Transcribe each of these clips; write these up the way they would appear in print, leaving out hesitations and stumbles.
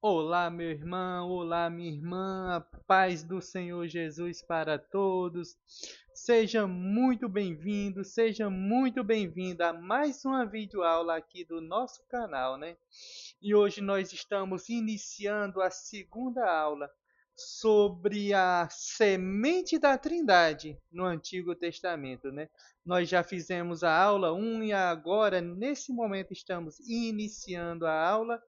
Olá, meu irmão, olá, minha irmã, a paz do Senhor Jesus para todos. Seja muito bem-vindo, seja muito bem-vinda a mais uma videoaula aqui do nosso canal, né? E hoje nós estamos iniciando a segunda aula sobre a semente da Trindade no Antigo Testamento, né? Nós já fizemos a aula 1 e agora, nesse momento, estamos iniciando a aula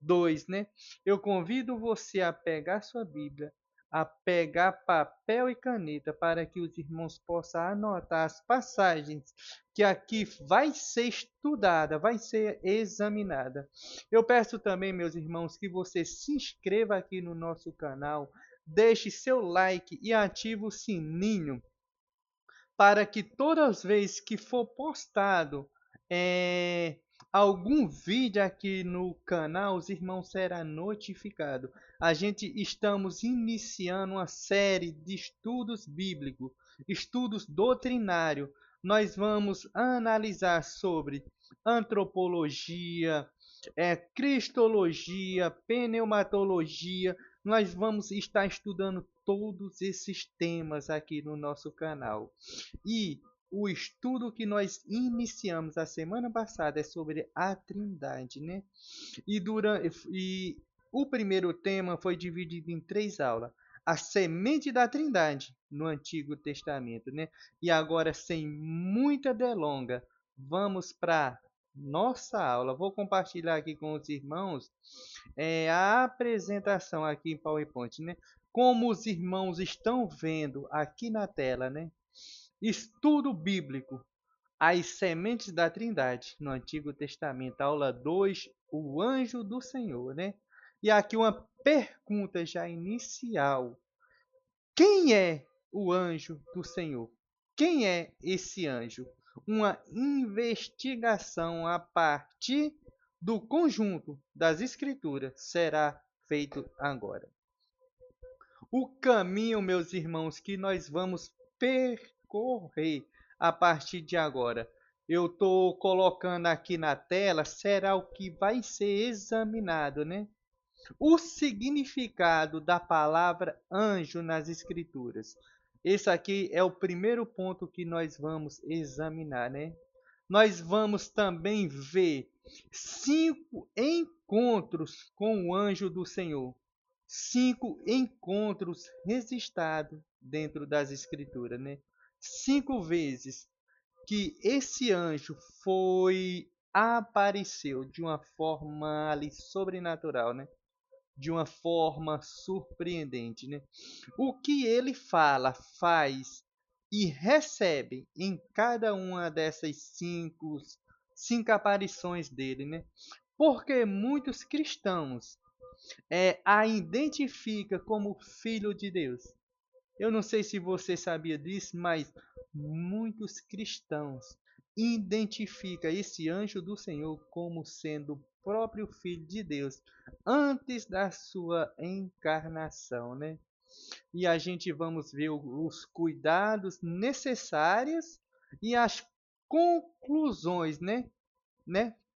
2, né? Eu convido você a pegar sua Bíblia, a pegar papel e caneta para que os irmãos possam anotar as passagens que aqui vai ser estudada, vai ser examinada. Eu peço também, meus irmãos, que você se inscreva aqui no nosso canal, deixe seu like e ative o sininho para que todas as vezes que for postado algum vídeo aqui no canal, os irmãos serão notificados. A gente estamos iniciando uma série de estudos bíblicos, estudos doutrinários. Nós vamos analisar sobre antropologia, cristologia, pneumatologia. Nós vamos estar estudando todos esses temas aqui no nosso canal. E o estudo que nós iniciamos a semana passada é sobre a Trindade, né? E o primeiro tema foi dividido em 3 aulas. A semente da Trindade no Antigo Testamento, né? E agora, sem muita delonga, vamos para nossa aula. Vou compartilhar aqui com os irmãos a apresentação aqui em PowerPoint, né? Como os irmãos estão vendo aqui na tela, né? Estudo bíblico, as sementes da Trindade no Antigo Testamento, aula 2, o anjo do Senhor, né? E aqui uma pergunta já inicial. Quem é o anjo do Senhor? Quem é esse anjo? Uma investigação a partir do conjunto das Escrituras será feito agora. O caminho, meus irmãos, que nós vamos percorrer a partir de agora. Eu estou colocando aqui na tela, será o que vai ser examinado, né? O significado da palavra anjo nas Escrituras. Esse aqui é o primeiro ponto que nós vamos examinar, né? Nós vamos também ver 5 encontros com o anjo do Senhor. 5 encontros registrados dentro das Escrituras, né? 5 vezes que esse anjo apareceu de uma forma ali sobrenatural, né? De uma forma surpreendente, né? O que ele fala, faz e recebe em cada uma dessas cinco aparições dele, né? Porque muitos cristãos a identifica como filho de Deus. Eu não sei se você sabia disso, mas muitos cristãos identificam esse anjo do Senhor como sendo o próprio Filho de Deus antes da sua encarnação, né? E a gente vamos ver os cuidados necessários e as conclusões, né,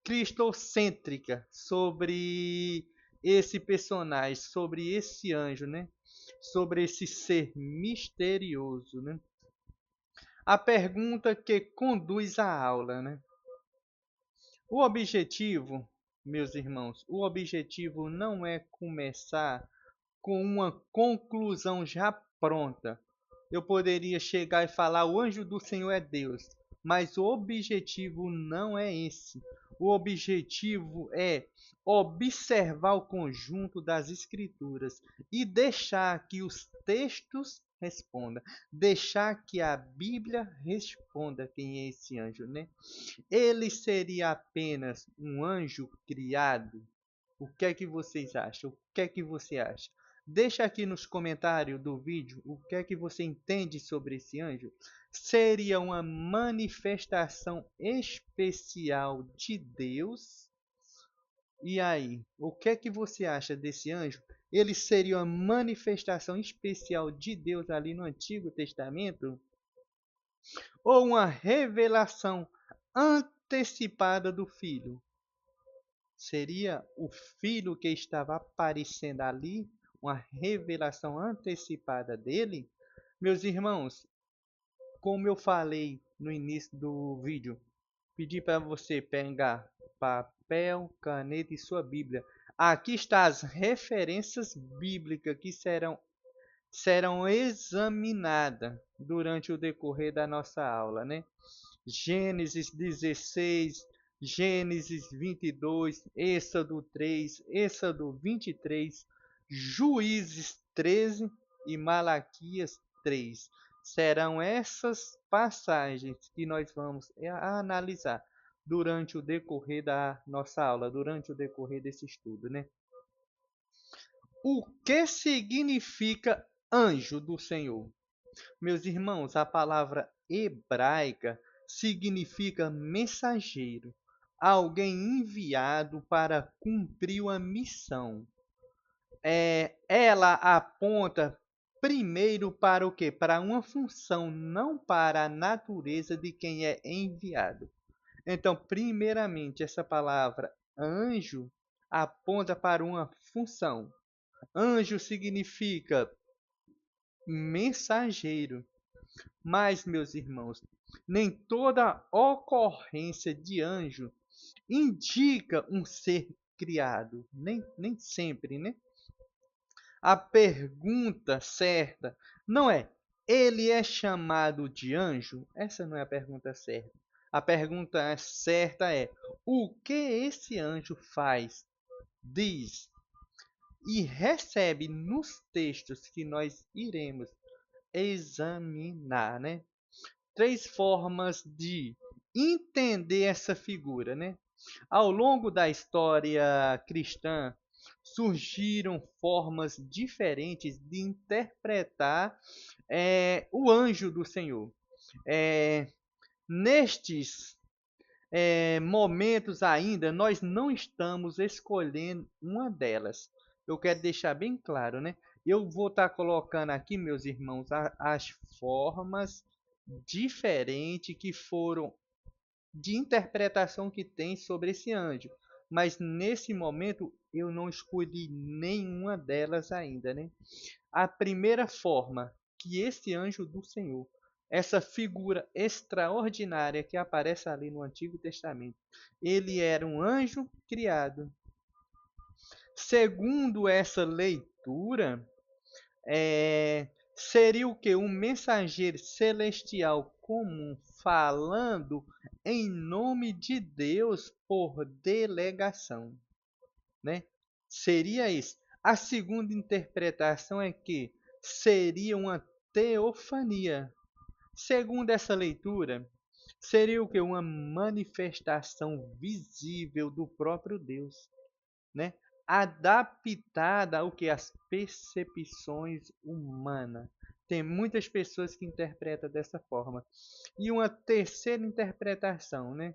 cristocêntrica sobre esse personagem, sobre esse anjo, né? Sobre esse ser misterioso, né? A pergunta que conduz a aula, né? O objetivo, meus irmãos, o objetivo não é começar com uma conclusão já pronta. Eu poderia chegar e falar: o anjo do Senhor é Deus, mas o objetivo não é esse. O objetivo é observar o conjunto das Escrituras e deixar que os textos respondam, deixar que a Bíblia responda quem é esse anjo, né? Ele seria apenas um anjo criado? O que é que vocês acham? O que é que você acha? Deixa aqui nos comentários do vídeo o que é que você entende sobre esse anjo. Seria uma manifestação especial de Deus? E aí, o que é que você acha desse anjo? Ele seria uma manifestação especial de Deus ali no Antigo Testamento? Ou uma revelação antecipada do Filho? Seria o filho que estava aparecendo ali, uma revelação antecipada dele? Meus irmãos, como eu falei no início do vídeo, pedi para você pegar papel, caneta e sua Bíblia. Aqui está as referências bíblicas que serão examinadas durante o decorrer da nossa aula, né? Gênesis 16, Gênesis 22, Êxodo 3, Êxodo 23, Juízes 13 e Malaquias 3. Serão essas passagens que nós vamos analisar durante o decorrer da nossa aula, durante o decorrer desse estudo, né? O que significa anjo do Senhor? Meus irmãos, a palavra hebraica significa mensageiro, alguém enviado para cumprir uma missão. Ela aponta primeiro para o quê? Para uma função, não para a natureza de quem é enviado. Então, primeiramente, essa palavra anjo aponta para uma função. Anjo significa mensageiro. Mas, meus irmãos, nem toda ocorrência de anjo indica um ser criado. Nem sempre, né? A pergunta certa não é: ele é chamado de anjo? Essa não é a pergunta certa. A pergunta certa é: o que esse anjo faz, diz e recebe nos textos que nós iremos examinar, né? Três formas de entender essa figura, né? Ao longo da história cristã, surgiram formas diferentes de interpretar o anjo do Senhor. Nestes momentos ainda, nós não estamos escolhendo uma delas. Eu quero deixar bem claro, né? Eu vou estar colocando aqui, meus irmãos, as formas diferentes que foram de interpretação que tem sobre esse anjo. Mas nesse momento eu não escolhi nenhuma delas ainda, né? A primeira forma que esse anjo do Senhor, essa figura extraordinária que aparece ali no Antigo Testamento, ele era um anjo criado. Segundo essa leitura, seria o que? Um mensageiro celestial comum falando em nome de Deus por delegação, né? Seria isso. A segunda interpretação é que seria uma teofania. Segundo essa leitura, seria o que? Uma manifestação visível do próprio Deus, né? Adaptada ao que? As percepções humanas. Tem muitas pessoas que interpretam dessa forma. E uma terceira interpretação, né?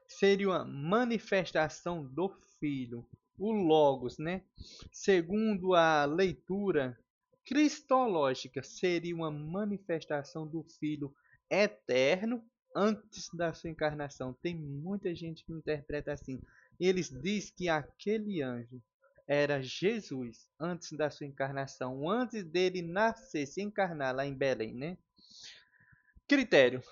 Seria uma manifestação do Filho, o Logos, né? Segundo a leitura cristológica, seria uma manifestação do Filho eterno antes da sua encarnação. Tem muita gente que interpreta assim. Eles dizem que aquele anjo era Jesus antes da sua encarnação, antes dele nascer, se encarnar lá em Belém, né? Critério.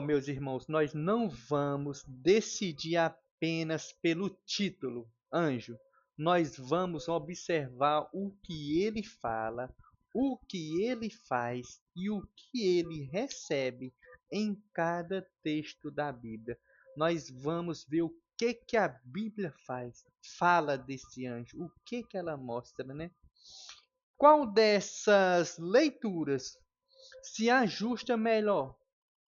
Meus irmãos, nós não vamos decidir apenas pelo título, anjo. Nós vamos observar o que ele fala, o que ele faz e o que ele recebe em cada texto da Bíblia. Nós vamos ver o que a Bíblia fala desse anjo, o que ela mostra, né? Qual dessas leituras se ajusta melhor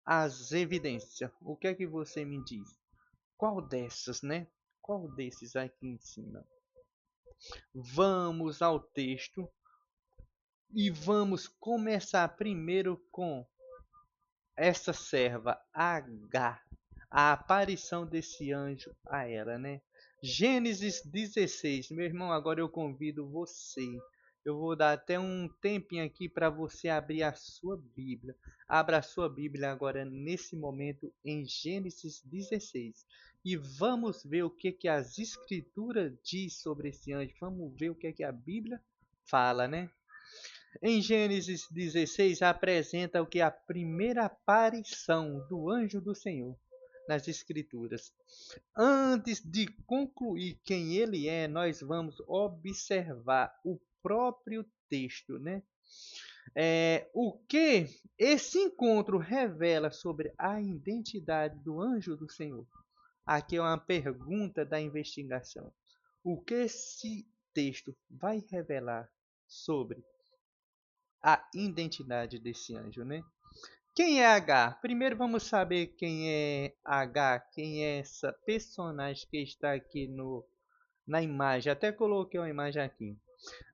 às evidências? O que é que você me diz? Qual dessas, né? Qual desses aqui em cima? Vamos ao texto e vamos começar primeiro com essa serva H, a aparição desse anjo a ela, né? Gênesis 16. Meu irmão, agora eu convido você Eu vou dar até um tempinho aqui para você abrir a sua Bíblia. Abra a sua Bíblia agora nesse momento em Gênesis 16. E vamos ver o que que as Escrituras diz sobre esse anjo. Vamos ver o que que a Bíblia fala, né? Em Gênesis 16 apresenta o que é a primeira aparição do anjo do Senhor nas Escrituras. Antes de concluir quem ele é, nós vamos observar o próprio texto, né? O que esse encontro revela sobre a identidade do anjo do Senhor? Aqui é uma pergunta da investigação. O que esse texto vai revelar sobre a identidade desse anjo, né? Quem é H? Primeiro vamos saber quem é H, quem é essa personagem que está aqui na imagem. Até coloquei uma imagem aqui.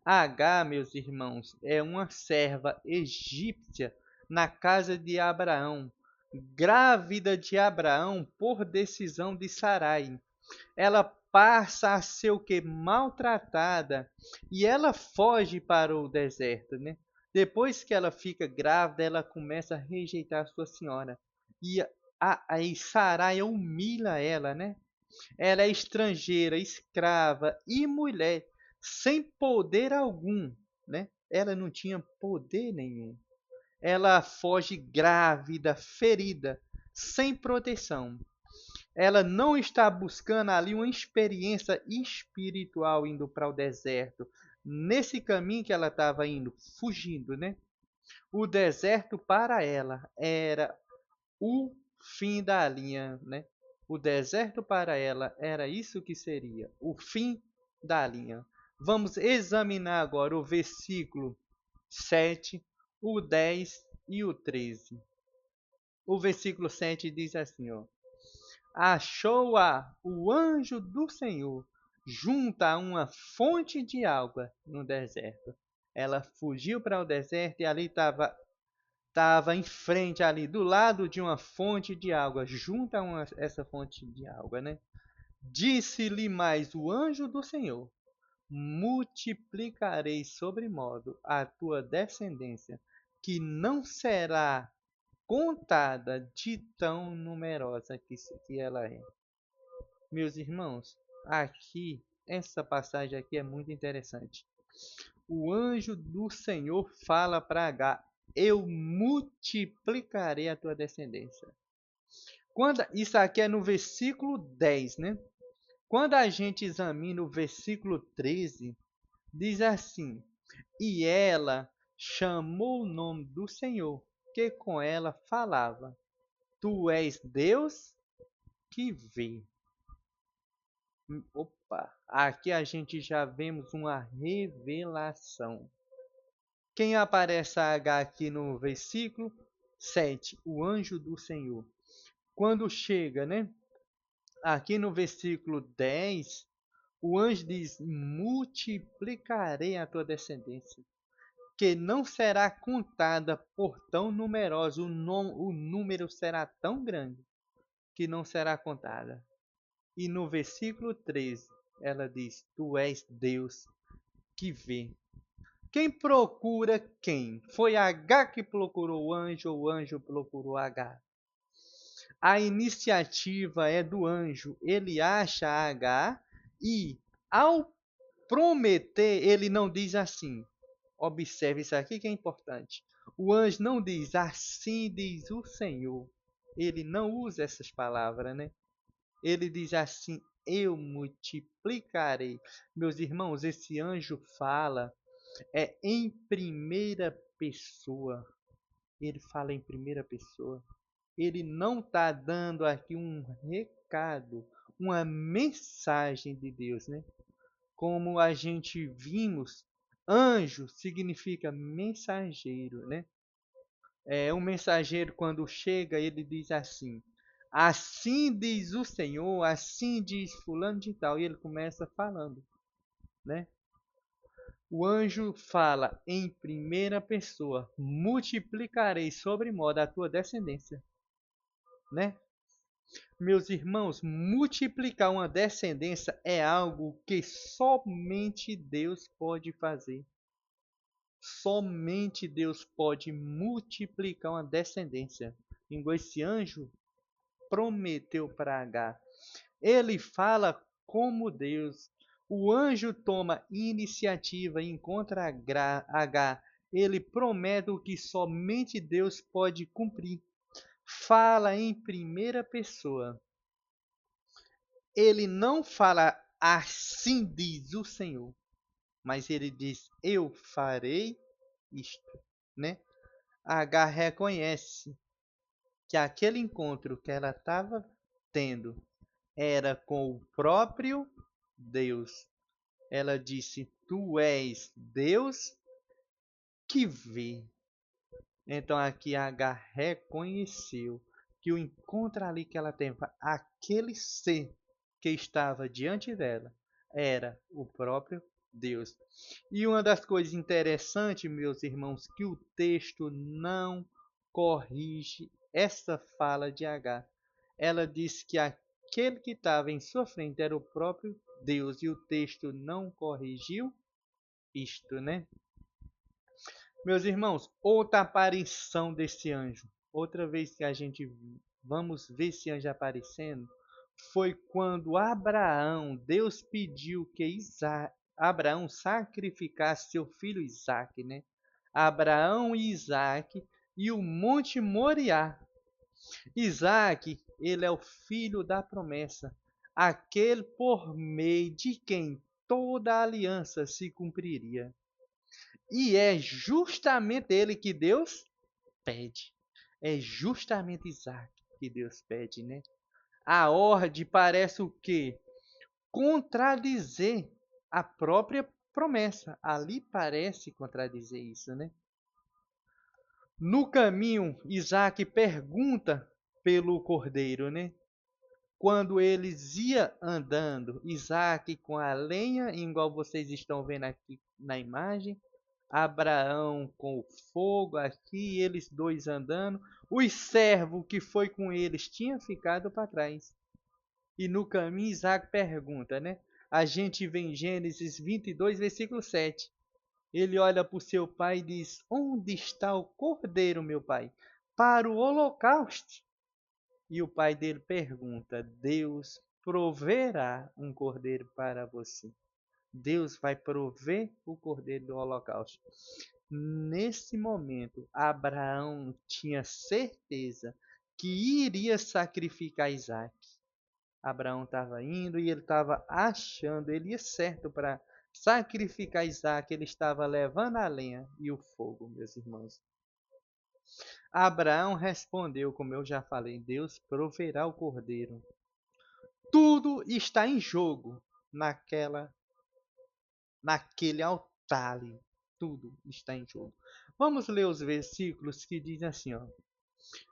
H, meus irmãos, é uma serva egípcia na casa de Abraão, grávida de Abraão por decisão de Sarai. Ela passa a ser o que? Maltratada e ela foge para o deserto, né? Depois que ela fica grávida, ela começa a rejeitar sua senhora. E aí Sarai humilha ela, né? Ela é estrangeira, escrava e mulher, sem poder algum, né? Ela não tinha poder nenhum. Ela foge grávida, ferida, sem proteção. Ela não está buscando ali uma experiência espiritual indo para o deserto. Nesse caminho que ela estava indo, fugindo, né? O deserto para ela era o fim da linha, né? O deserto para ela era isso que seria, o fim da linha. Vamos examinar agora o versículo 7, o 10 e o 13. O versículo 7 diz assim, ó: Achou-a o anjo do Senhor junto a uma fonte de água no deserto. Ela fugiu para o deserto e ali estava em frente ali, do lado de uma fonte de água, junto a essa fonte de água, né? Disse-lhe mais o anjo do Senhor: multiplicarei sobremodo a tua descendência, que não será contada de tão numerosa que ela é. Meus irmãos, aqui, essa passagem aqui é muito interessante. O anjo do Senhor fala para H: eu multiplicarei a tua descendência. Isso aqui é no versículo 10, né? Quando a gente examina o versículo 13, diz assim: e ela chamou o nome do Senhor, que com ela falava: tu és Deus que vê. Opa, aqui a gente já vemos uma revelação. Quem aparece H aqui no versículo 7? O anjo do Senhor. Quando chega, né? Aqui no versículo 10, o anjo diz: multiplicarei a tua descendência, que não será contada por tão numerosa, o número será tão grande que não será contada. E no versículo 13, ela diz: tu és Deus que vê. Quem procura quem? Foi H que procurou o anjo procurou H? A iniciativa é do anjo. Ele acha H e, ao prometer, ele não diz assim. Observe isso aqui que é importante. O anjo não diz assim diz o Senhor. Ele não usa essas palavras, né? Ele diz assim: eu multiplicarei. Meus irmãos, esse anjo fala em primeira pessoa. Ele fala em primeira pessoa. Ele não está dando aqui um recado, uma mensagem de Deus, né? Como a gente vimos, anjo significa mensageiro, né? Um mensageiro quando chega, ele diz assim: assim diz o Senhor, assim diz fulano de tal, e ele começa falando, né? O anjo fala em primeira pessoa: multiplicarei sobremodo a tua descendência, né? Meus irmãos, multiplicar uma descendência é algo que somente Deus pode fazer. Somente Deus pode multiplicar uma descendência. Igual esse anjo prometeu para Agar. Ele fala como Deus. O anjo toma iniciativa e encontra Agar. Ele promete o que somente Deus pode cumprir. Fala em primeira pessoa. Ele não fala assim diz o Senhor, mas ele diz eu farei isto, né? Agar reconhece que aquele encontro que ela estava tendo era com o próprio Deus. Ela disse: Tu és Deus que vê. Então aqui Agar reconheceu que o encontro ali que ela teve, aquele ser que estava diante dela, era o próprio Deus. E uma das coisas interessantes, meus irmãos, que o texto não corrige essa fala de Agar. Ela disse que aquele que estava em sua frente era o próprio Deus, e o texto não corrigiu isto, né? Meus irmãos, outra aparição desse anjo, outra vez que a gente vamos ver esse anjo aparecendo, foi quando Deus pediu que Abraão sacrificasse seu filho Isaque, né? Abraão e Isaque e o Monte Moriá. Isaque, ele é o filho da promessa, aquele por meio de quem toda a aliança se cumpriria. E é justamente ele que Deus pede. É justamente Isaac que Deus pede, né? A ordem parece o quê? Contradizer a própria promessa. Ali parece contradizer isso, né? No caminho, Isaac pergunta pelo cordeiro, né? Quando eles iam andando, Isaac com a lenha, igual vocês estão vendo aqui na imagem, Abraão com o fogo aqui, eles dois andando. Os servos que foi com eles tinham ficado para trás. E no caminho Isaac pergunta, né? A gente vê em Gênesis 22, versículo 7. Ele olha para o seu pai e diz: Onde está o cordeiro, meu pai? Para o holocausto. E o pai dele pergunta: Deus proverá um cordeiro para você. Deus vai prover o cordeiro do holocausto. Nesse momento, Abraão tinha certeza que iria sacrificar Isaac. Abraão estava indo e ele estava achando, ele ia certo para sacrificar Isaac, ele estava levando a lenha e o fogo, meus irmãos. Abraão respondeu, como eu já falei, Deus proverá o cordeiro. Tudo está em jogo naquele altar ali. Tudo está em jogo. Vamos ler os versículos que dizem assim, ó.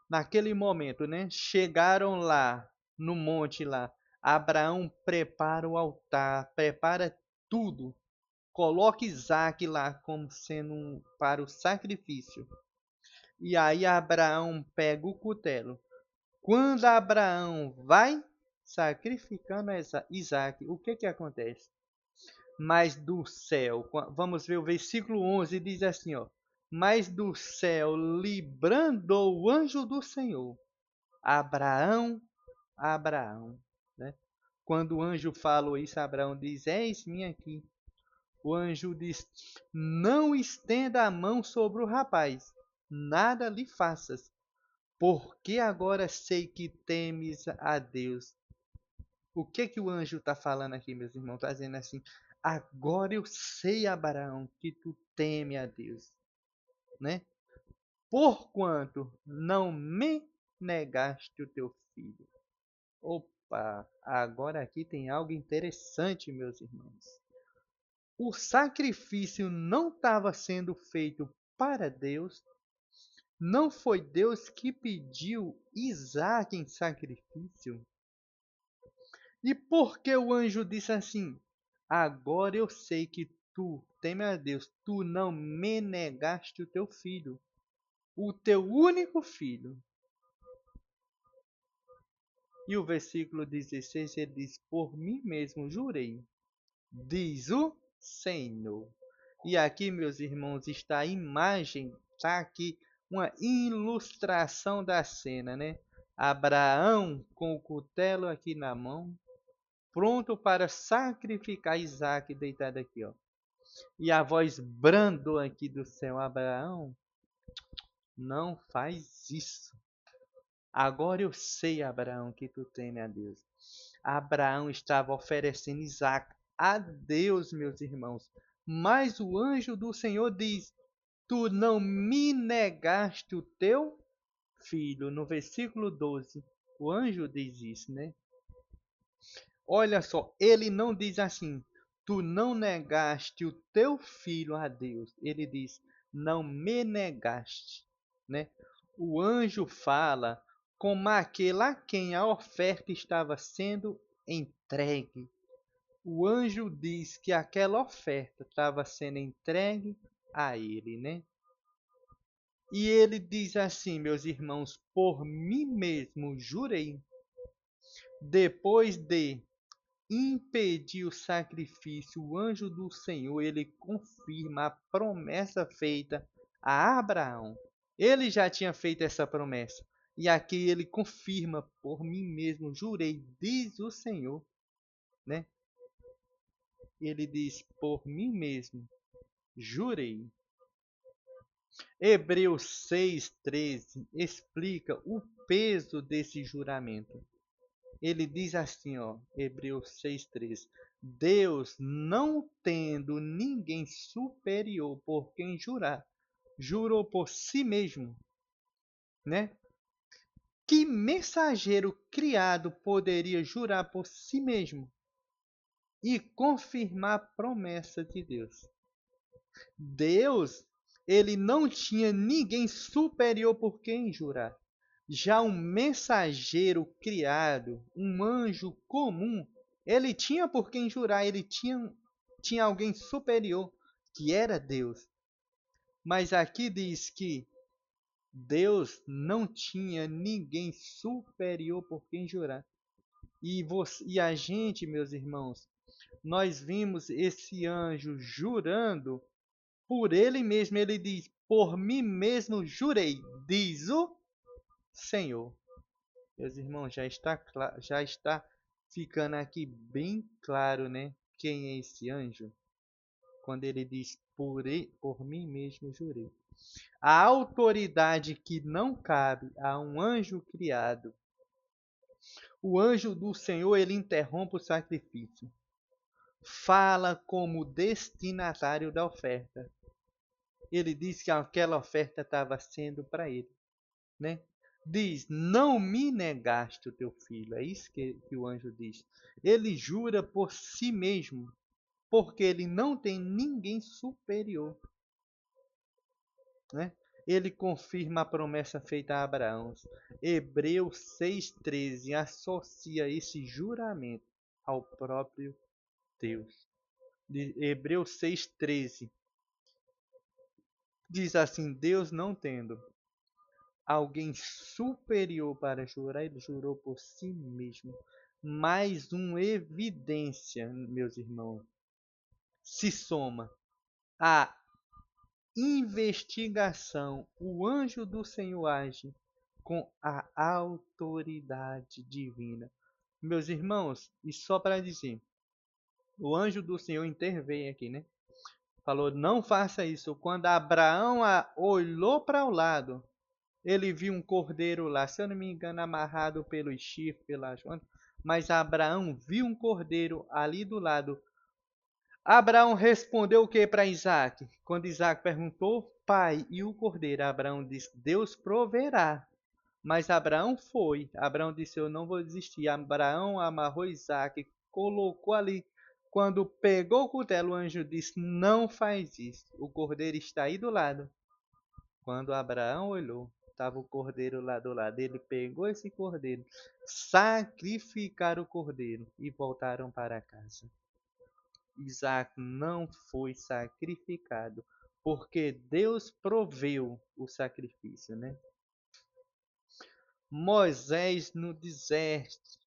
Naquele momento, né? Chegaram lá no monte lá. Abraão prepara o altar, prepara tudo. Coloca Isaac lá como sendo para o sacrifício. E aí Abraão pega o cutelo. Quando Abraão vai sacrificando Isaac, o que acontece? Mas do céu, vamos ver o versículo 11, diz assim, ó. Mas do céu lhe brandou o anjo do Senhor. Abraão, Abraão, né? Quando o anjo falou isso, Abraão diz: Eis-me aqui. O anjo diz: Não estenda a mão sobre o rapaz, nada lhe faças, porque agora sei que temes a Deus. O que o anjo está falando aqui, meus irmãos? Está dizendo assim: Agora eu sei, Abraão, que tu teme a Deus, né? Porquanto não me negaste o teu filho. Opa, agora aqui tem algo interessante, meus irmãos. O sacrifício não estava sendo feito para Deus. Não foi Deus que pediu Isaac em sacrifício. E por que o anjo disse assim? Agora eu sei que tu teme a Deus. Tu não me negaste o teu filho, o teu único filho. E o versículo 16 ele diz: Por mim mesmo jurei, diz o Senhor, E aqui, meus irmãos, está a imagem, está aqui uma ilustração da cena, né? Abraão com o cutelo aqui na mão, pronto para sacrificar Isaac deitado aqui, ó. E a voz brandou aqui do céu: Abraão, não faz isso. Agora eu sei, Abraão, que tu teme a Deus. Abraão estava oferecendo Isaac a Deus, meus irmãos. Mas o anjo do Senhor diz: Tu não me negaste o teu filho. No versículo 12, o anjo diz isso, né? Olha só, ele não diz assim: Tu não negaste o teu filho a Deus. Ele diz: Não me negaste, né? O anjo fala como aquele a quem a oferta estava sendo entregue. O anjo diz que aquela oferta estava sendo entregue a ele, né? E ele diz assim, meus irmãos: Por mim mesmo jurei, depois de impedir o sacrifício, o anjo do Senhor, ele confirma a promessa feita a Abraão. Ele já tinha feito essa promessa. E aqui ele confirma: Por mim mesmo jurei, diz o Senhor, né? Ele diz: Por mim mesmo jurei. Hebreus 6,13 explica o peso desse juramento. Ele diz assim, ó, Hebreus 6,13: Deus, não tendo ninguém superior por quem jurar, jurou por si mesmo, né? Que mensageiro criado poderia jurar por si mesmo e confirmar a promessa de Deus? Deus, ele não tinha ninguém superior por quem jurar. Já um mensageiro criado, um anjo comum, ele tinha por quem jurar, ele tinha alguém superior, que era Deus. Mas aqui diz que Deus não tinha ninguém superior por quem jurar. E a gente, meus irmãos, nós vimos esse anjo jurando por ele mesmo. Ele diz: Por mim mesmo jurei, diz o Senhor. Meus irmãos, já está ficando aqui bem claro, né? Quem é esse anjo? Quando ele diz: por mim mesmo jurei. A autoridade que não cabe a um anjo criado. O anjo do Senhor, ele interrompe o sacrifício. Fala como destinatário da oferta. Ele diz que aquela oferta estava sendo para ele, né? Diz: Não me negaste o teu filho. É isso que o anjo diz. Ele jura por si mesmo, porque ele não tem ninguém superior, né? Ele confirma a promessa feita a Abraão. Hebreus 6,13 associa esse juramento ao próprio Deus. Hebreus 6,13 diz assim: Deus, não tendo alguém superior para jurar, ele jurou por si mesmo. Mais uma evidência, meus irmãos, se soma à investigação. O anjo do Senhor age com a autoridade divina. Meus irmãos, e só para dizer, o anjo do Senhor interveio aqui, né? Falou: Não faça isso. Quando Abraão olhou para o lado, ele viu um cordeiro lá, se eu não me engano, amarrado pelos chifres, pelas juntas. Mas Abraão viu um cordeiro ali do lado. Abraão respondeu o que para Isaac? Quando Isaac perguntou: Pai, e o cordeiro? Abraão disse: Deus proverá. Mas Abraão foi. Abraão disse: Eu não vou desistir. Abraão amarrou Isaac, colocou ali. Quando pegou o cutelo, o anjo disse: Não faz isso. O cordeiro está aí do lado. Quando Abraão olhou, estava o cordeiro lá do lado. Ele pegou esse cordeiro, sacrificaram o cordeiro e voltaram para casa. Isaac não foi sacrificado, porque Deus proveu o sacrifício, né? Moisés no deserto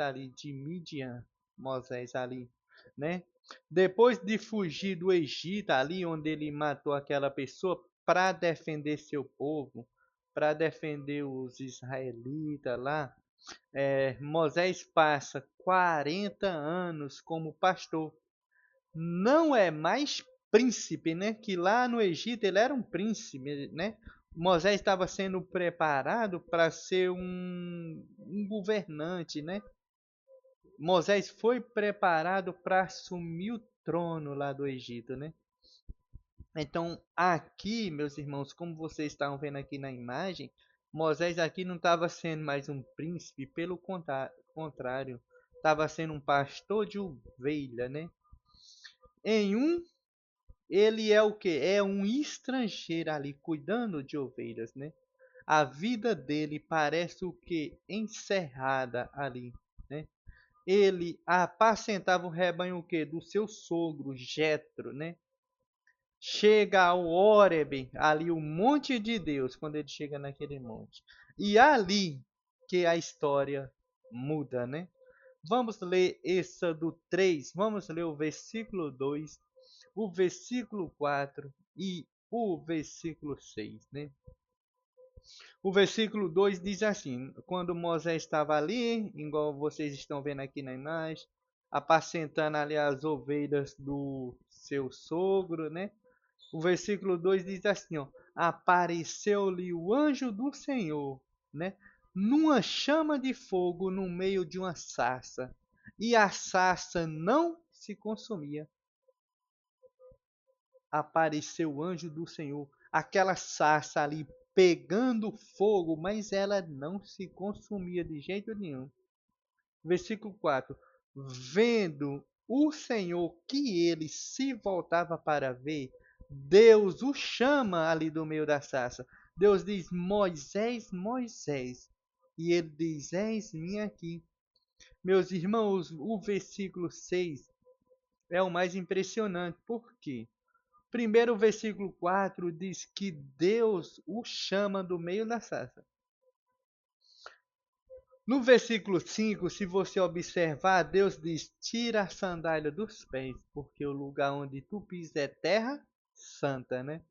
ali de Midian. Moisés ali né? Depois de fugir do Egito, ali onde ele matou aquela pessoa, para defender seu povo, para defender os israelitas lá, Moisés passa 40 anos como pastor. Não é mais príncipe, né? Que lá no Egito ele era um príncipe, né? Moisés estava sendo preparado para ser um governante, né? Moisés foi preparado para assumir o trono lá do Egito, né? Então, aqui, meus irmãos, como vocês estão vendo aqui na imagem, Moisés aqui não estava sendo mais um príncipe, pelo contrário, estava sendo um pastor de ovelha, né? Em um, ele é o que? É um estrangeiro ali, cuidando de ovelhas, né? A vida dele parece o que? Encerrada ali, né? Ele apacentava o rebanho o quê? Do seu sogro, Jetro, né? Chega ao Horebe, ali o monte de Deus, quando ele chega naquele monte. E ali que a história muda, né? Vamos ler Êxodo 3, vamos ler o versículo 2, o versículo 4 e o versículo 6, né? O versículo 2 diz assim: quando Moisés estava ali, igual vocês estão vendo aqui na imagem, apacentando ali as ovelhas do seu sogro, né? O versículo 2 diz assim, ó: apareceu-lhe o anjo do Senhor, né? Numa chama de fogo no meio de uma sarça, e a sarça não se consumia. Apareceu o anjo do Senhor, aquela sarça ali pegando fogo, mas ela não se consumia de jeito nenhum. Versículo 4: vendo o Senhor que ele se voltava para ver, Deus o chama ali do meio da sarça. Deus diz: Moisés, Moisés. E ele diz: eis-me aqui. Meus irmãos, o versículo 6 é o mais impressionante. Por quê? Primeiro, o versículo 4 diz que Deus o chama do meio da sarça. No versículo 5, se você observar, Deus diz: tira a sandália dos pés, porque o lugar onde tu pisas é terra santa, né?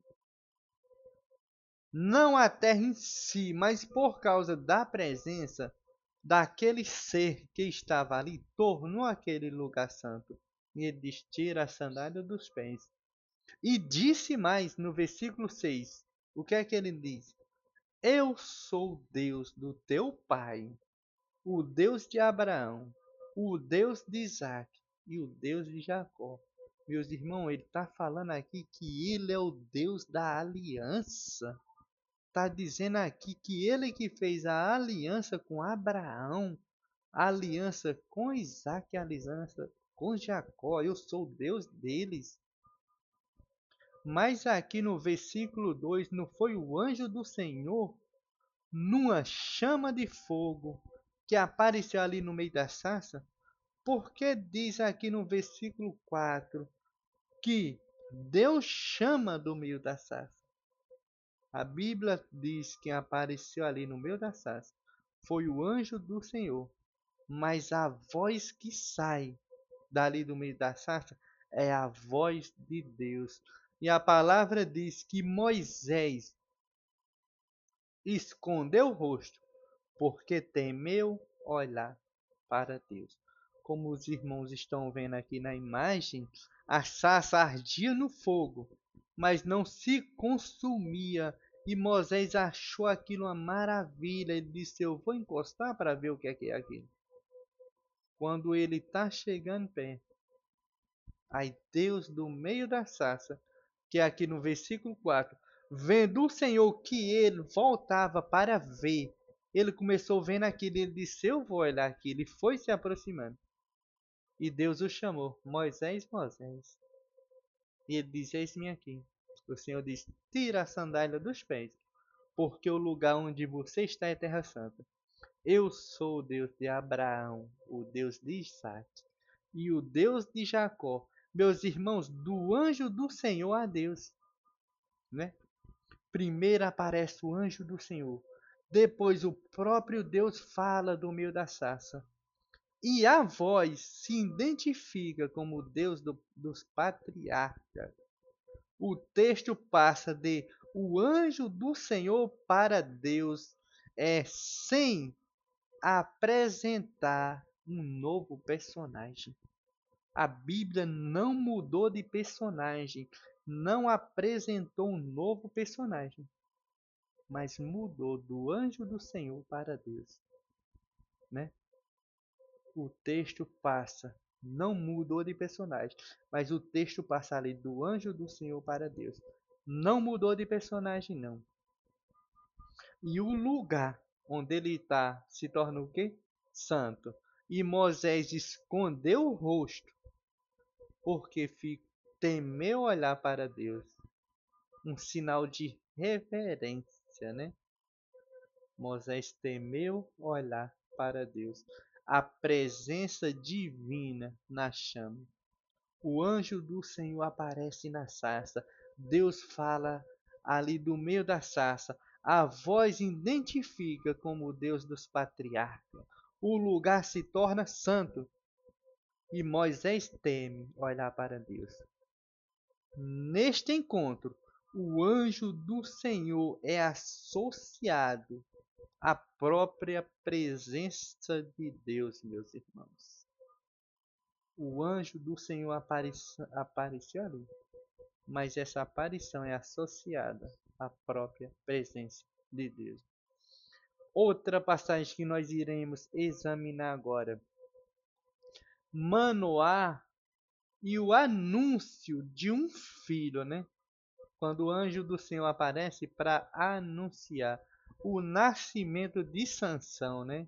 Não a terra em si, mas por causa da presença daquele ser que estava ali, tornou aquele lugar santo. E ele diz: tira a sandália dos pés. E disse mais no versículo 6: o que é que ele diz? Eu sou Deus do teu pai, o Deus de Abraão, o Deus de Isaac e o Deus de Jacó. Meus irmãos, ele está falando aqui que ele é o Deus da aliança. Está dizendo aqui que ele que fez a aliança com Abraão, a aliança com Isaac, a aliança com Jacó. Eu sou o Deus deles. Mas aqui no versículo 2, não foi o anjo do Senhor numa chama de fogo que apareceu ali no meio da sarça? Porque diz aqui no versículo 4 que Deus chama do meio da sarça? A Bíblia diz que apareceu ali no meio da sarça foi o anjo do Senhor, mas a voz que sai dali do meio da sarça é a voz de Deus. E a palavra diz que Moisés escondeu o rosto, porque temeu olhar para Deus. Como os irmãos estão vendo aqui na imagem, a sarça ardia no fogo, mas não se consumia. E Moisés achou aquilo uma maravilha. Ele disse: eu vou encostar para ver o que é aquilo. Quando ele está chegando perto, aí Deus do meio da sarça, que é aqui no versículo 4, vendo o Senhor que ele voltava para ver, ele começou vendo aquilo, ele disse: eu vou olhar aqui. Ele foi se aproximando. E Deus o chamou: Moisés, Moisés. E ele disse: eis-me aqui. O Senhor disse: tira a sandália dos pés, porque o lugar onde você está é terra santa. Eu sou o Deus de Abraão, o Deus de Isaac e o Deus de Jacó. Meus irmãos, do anjo do Senhor a Deus, né? Primeiro aparece o anjo do Senhor. Depois o próprio Deus fala do meio da sarça. E a voz se identifica como o Deus dos patriarcas. O texto passa de o anjo do Senhor para Deus sem apresentar um novo personagem. A Bíblia não mudou de personagem, não apresentou um novo personagem, mas mudou do anjo do Senhor para Deus, né? O texto passa, não mudou de personagem, mas o texto passa ali do anjo do Senhor para Deus. Não mudou de personagem, não. E o lugar onde ele está se torna o quê? Santo. E Moisés escondeu o rosto porque temeu olhar para Deus. Um sinal de reverência, né? Moisés temeu olhar para Deus. A presença divina na chama. O anjo do Senhor aparece na sarça. Deus fala ali do meio da sarça. A voz identifica como o Deus dos patriarcas. O lugar se torna santo. E Moisés teme olhar para Deus. Neste encontro, o anjo do Senhor é associado à própria presença de Deus, meus irmãos. O anjo do Senhor apareceu ali, mas essa aparição é associada à própria presença de Deus. Outra passagem que nós iremos examinar agora. Manoá e o anúncio de um filho, né? Quando o anjo do Senhor aparece para anunciar o nascimento de Sansão, né?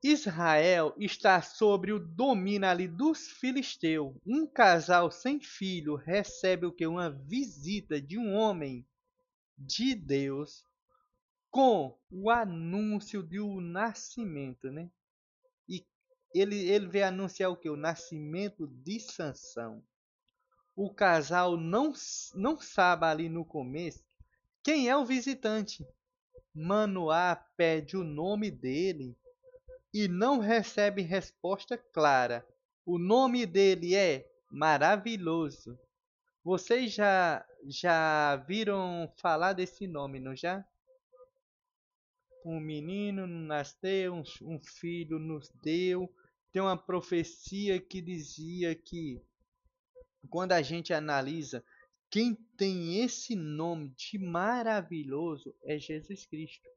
Israel está sob o domínio ali dos filisteus. Um casal sem filho recebe o que? Uma visita de um homem de Deus com o anúncio de um nascimento, né? E ele veio anunciar o que? O nascimento de Sansão. O casal não sabe ali no começo quem é o visitante. Manoá pede o nome dele e não recebe resposta clara. O nome dele é Maravilhoso. Vocês já viram falar desse nome, não já? Um menino nasceu, um filho nos deu. Tem uma profecia que dizia que quando a gente analisa quem tem esse nome de maravilhoso é Jesus Cristo.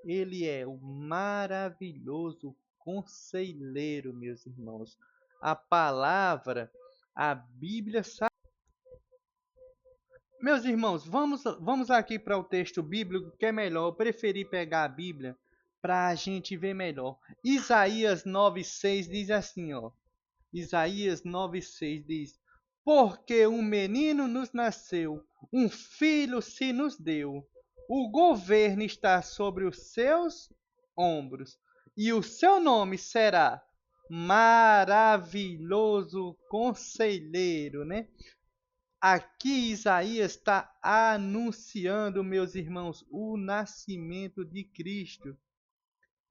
Ele é o maravilhoso conselheiro, meus irmãos. A palavra, a Bíblia sabe. Meus irmãos, vamos aqui para o texto bíblico que é melhor. Eu preferi pegar a Bíblia para a gente ver melhor. Isaías 9:6 diz assim, ó. Isaías 9:6 diz: Porque um menino nos nasceu, um filho se nos deu. O governo está sobre os seus ombros, e o seu nome será Maravilhoso Conselheiro, né? Aqui Isaías está anunciando, meus irmãos, o nascimento de Cristo.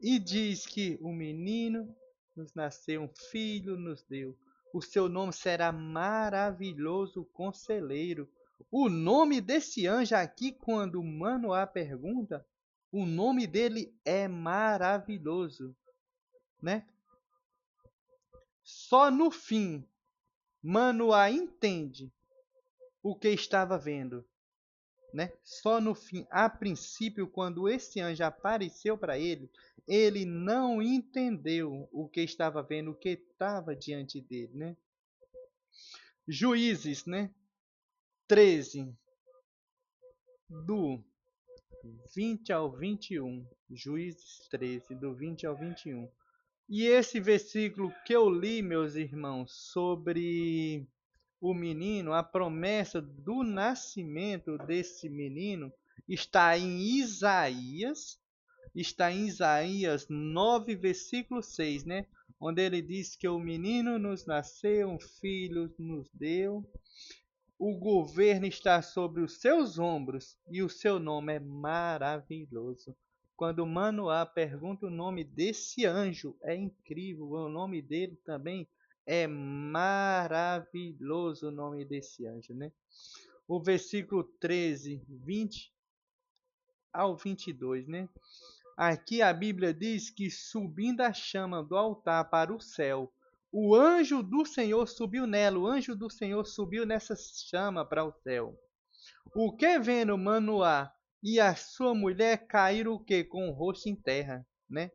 E diz que o menino nos nasceu, um filho nos deu. O seu nome será Maravilhoso Conselheiro. O nome desse anjo aqui, quando Manoá pergunta, o nome dele é maravilhoso, né? Só no fim, Manoá entende o que estava vendo, né? Só no fim, a princípio, quando esse anjo apareceu para ele, ele não entendeu o que estava vendo, o que estava diante dele, né? Juízes, né? 13, do 20 ao 21. Juízes 13, do 20 ao 21. E esse versículo que eu li, meus irmãos, sobre o menino, a promessa do nascimento desse menino, está em Isaías 9, versículo 6, né? Onde ele diz que o menino nos nasceu, um filho nos deu, o governo está sobre os seus ombros e o seu nome é maravilhoso. Quando Manoá pergunta o nome desse anjo, é incrível. O nome dele também é maravilhoso, o nome desse anjo, né? O versículo 13, 20 ao 22, né? Aqui a Bíblia diz que subindo a chama do altar para o céu, o anjo do Senhor subiu nela, o anjo do Senhor subiu nessa chama para o céu. O que vendo Manoá e a sua mulher caíram o que? Com o rosto em terra, né?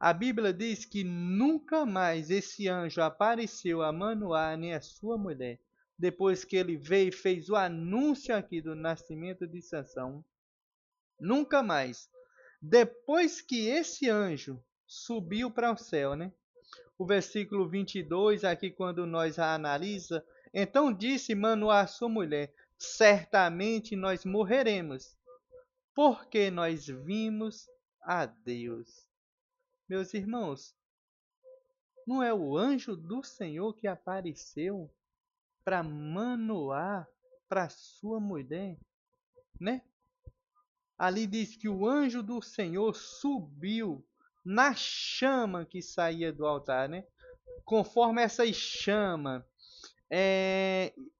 A Bíblia diz que nunca mais esse anjo apareceu a Manoá nem a sua mulher. Depois que ele veio e fez o anúncio aqui do nascimento de Sansão, nunca mais. Depois que esse anjo subiu para o céu, né? O versículo 22, aqui quando nós a analisa, então disse Manoá à sua mulher: certamente nós morreremos, porque nós vimos a Deus. Meus irmãos, não é o anjo do Senhor que apareceu para Manoá, para sua mulher, né? Ali diz que o anjo do Senhor subiu na chama que saía do altar, né? Conforme essa chama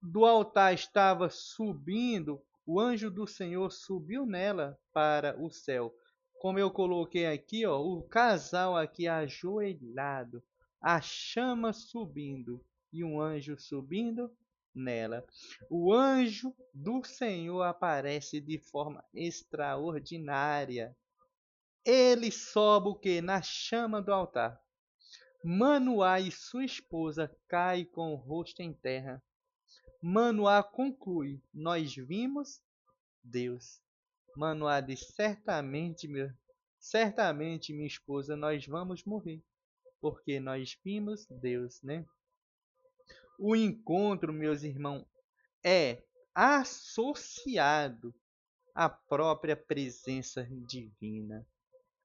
do altar estava subindo, o anjo do Senhor subiu nela para o céu. Como eu coloquei aqui, ó, o casal aqui ajoelhado, a chama subindo e um anjo subindo nela. O anjo do Senhor aparece de forma extraordinária. Ele sobe o que? Na chama do altar. Manoá e sua esposa caem com o rosto em terra. Manoá conclui: nós vimos Deus. Manoá diz: certamente, minha esposa, nós vamos morrer, porque nós vimos Deus, né? O encontro, meus irmãos, é associado à própria presença divina.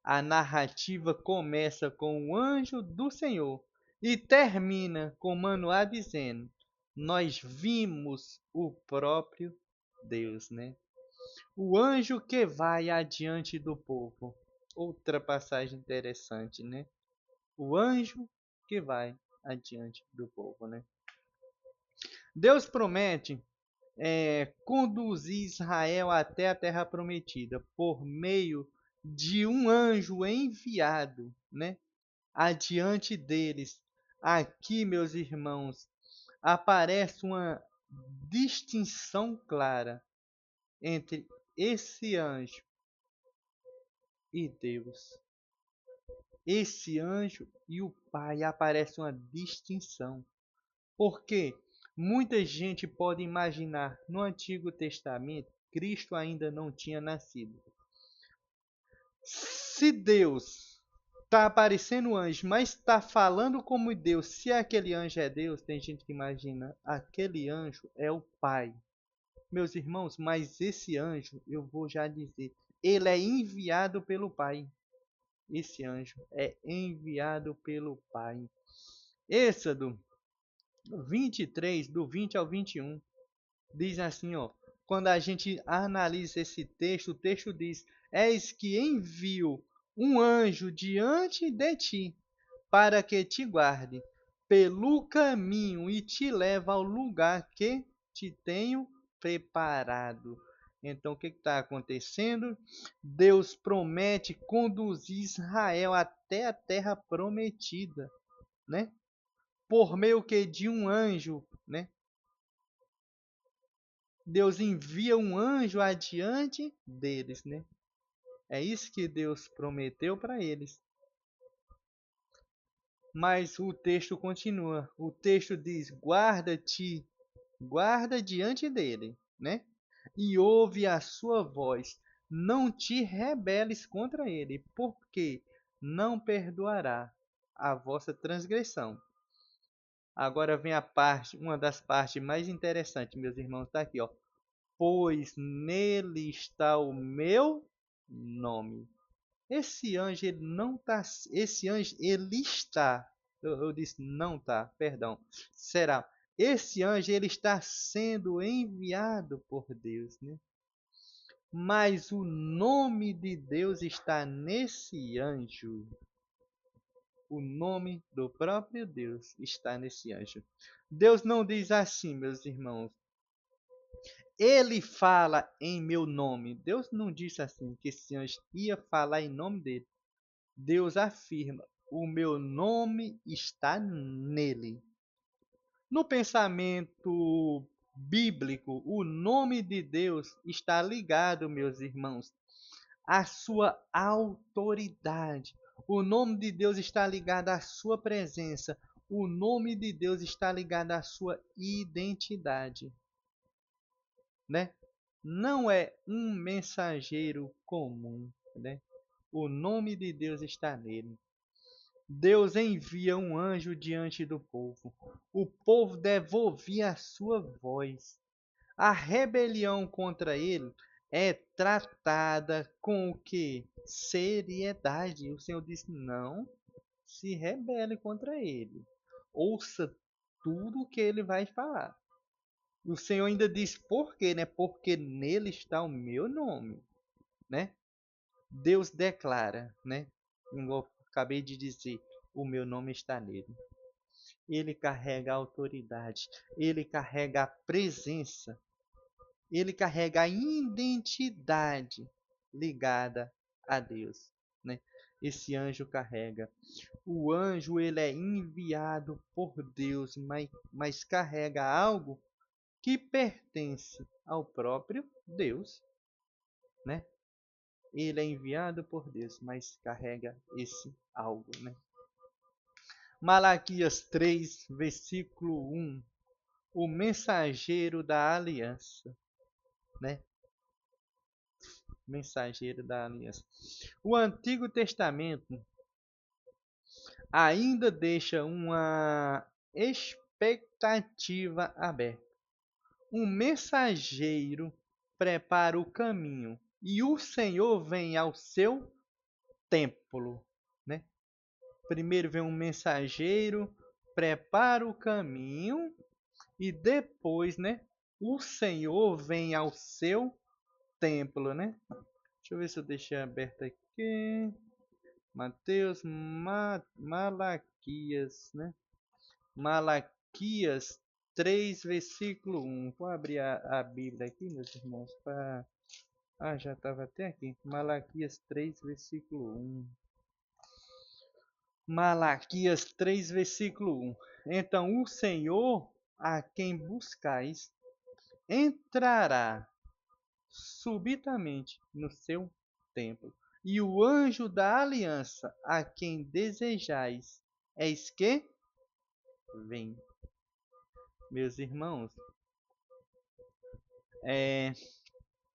A narrativa começa com o anjo do Senhor e termina com Manoá dizendo: nós vimos o próprio Deus, né? O anjo que vai adiante do povo. Outra passagem interessante, né? O anjo que vai adiante do povo, né? Deus promete conduzir Israel até a terra prometida por meio de um anjo enviado, né? Adiante deles. Aqui, meus irmãos, aparece uma distinção clara entre esse anjo e Deus. Esse anjo e o Pai aparece uma distinção. Porque muita gente pode imaginar no Antigo Testamento Cristo ainda não tinha nascido. Se Deus está aparecendo anjo, mas está falando como Deus, se aquele anjo é Deus, tem gente que imagina aquele anjo é o Pai. Meus irmãos, mas esse anjo, eu vou já dizer, ele é enviado pelo Pai. Esse anjo é enviado pelo Pai. Êxodo 23, do 20 ao 21, diz assim, ó. Quando a gente analisa esse texto, o texto diz: eis que envio um anjo diante de ti, para que te guarde pelo caminho e te leve ao lugar que te tenho preparado. Então, o que está acontecendo? Deus promete conduzir Israel até a terra prometida, né? Por meio que de um anjo, né? Deus envia um anjo adiante deles, né? É isso que Deus prometeu para eles. Mas o texto continua. O texto diz: guarda-te, guarda diante dele, né? E ouve a sua voz. Não te rebeles contra ele, porque não perdoará a vossa transgressão. Agora vem a parte, uma das partes mais interessantes, meus irmãos, está aqui, ó. Pois nele está o meu nome. Esse anjo, ele não está. Esse anjo, ele está. Eu disse não está, perdão. Será? Esse anjo, ele está sendo enviado por Deus, né? mas o nome de Deus está nesse anjo. O nome do próprio Deus está nesse anjo. Deus não diz assim, meus irmãos. Ele fala em meu nome. Deus não disse assim que esse anjo ia falar em nome dele. Deus afirma: o meu nome está nele. No pensamento bíblico, o nome de Deus está ligado, meus irmãos, à sua autoridade. O nome de Deus está ligado à sua presença. O nome de Deus está ligado à sua identidade, né? Não é um mensageiro comum, né? O nome de Deus está nele. Deus envia um anjo diante do povo. O povo deve ouvir a sua voz. A rebelião contra ele é tratada com o que? Seriedade. O Senhor disse: não se rebele contra ele. Ouça tudo o que ele vai falar. O Senhor ainda diz por quê, né? Porque nele está o meu nome, né? Deus declara, né? Igual acabei de dizer, o meu nome está nele. Ele carrega a autoridade, ele carrega a presença, ele carrega a identidade ligada a Deus, né? Esse anjo carrega. O anjo ele é enviado por Deus, mas carrega algo que pertence ao próprio Deus, né? Ele é enviado por Deus, mas carrega esse algo, né? Malaquias 3, versículo 1. O mensageiro da aliança, né? Mensageiro da aliança. O Antigo Testamento ainda deixa uma expectativa aberta. Um mensageiro prepara o caminho e o Senhor vem ao seu templo, né? Primeiro vem um mensageiro, prepara o caminho e depois, né, o Senhor vem ao seu templo, né? Deixa eu ver se eu deixei aberto aqui. Mateus, Malaquias, né? Malaquias 3, versículo 1. Vou abrir a Bíblia aqui, meus irmãos, para... Ah, já estava até aqui. Malaquias 3, versículo 1. Malaquias 3, versículo 1. Então o Senhor, a quem buscais, entrará subitamente no seu templo. E o anjo da aliança, a quem desejais, eis que vem. Meus irmãos,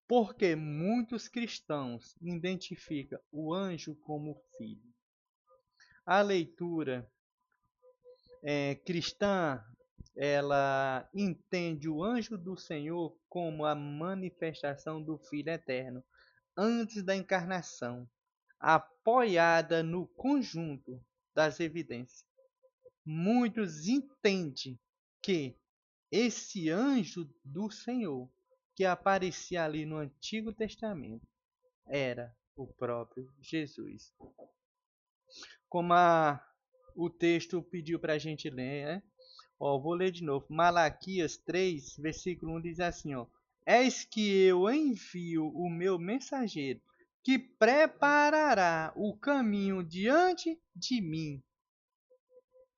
porque muitos cristãos identificam o anjo como filho. A leitura cristã, ela entende o anjo do Senhor como a manifestação do Filho Eterno antes da encarnação, apoiada no conjunto das evidências. Muitos entendem que esse anjo do Senhor que aparecia ali no Antigo Testamento era o próprio Jesus. Como o texto pediu para a gente ler, né? Ó, vou ler de novo. Malaquias 3, versículo 1 diz assim, ó: Eis que eu envio o meu mensageiro, que preparará o caminho diante de mim.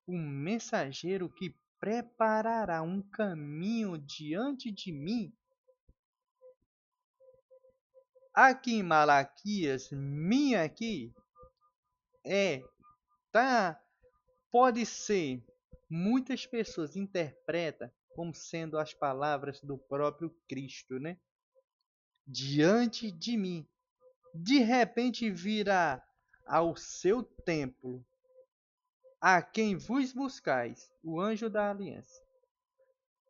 Um mensageiro que preparará um caminho diante de mim. Aqui em Malaquias, minha aqui, tá, pode ser, muitas pessoas interpretam como sendo as palavras do próprio Cristo, né? Diante de mim. De repente virá ao seu templo, a quem vos buscais, o anjo da aliança.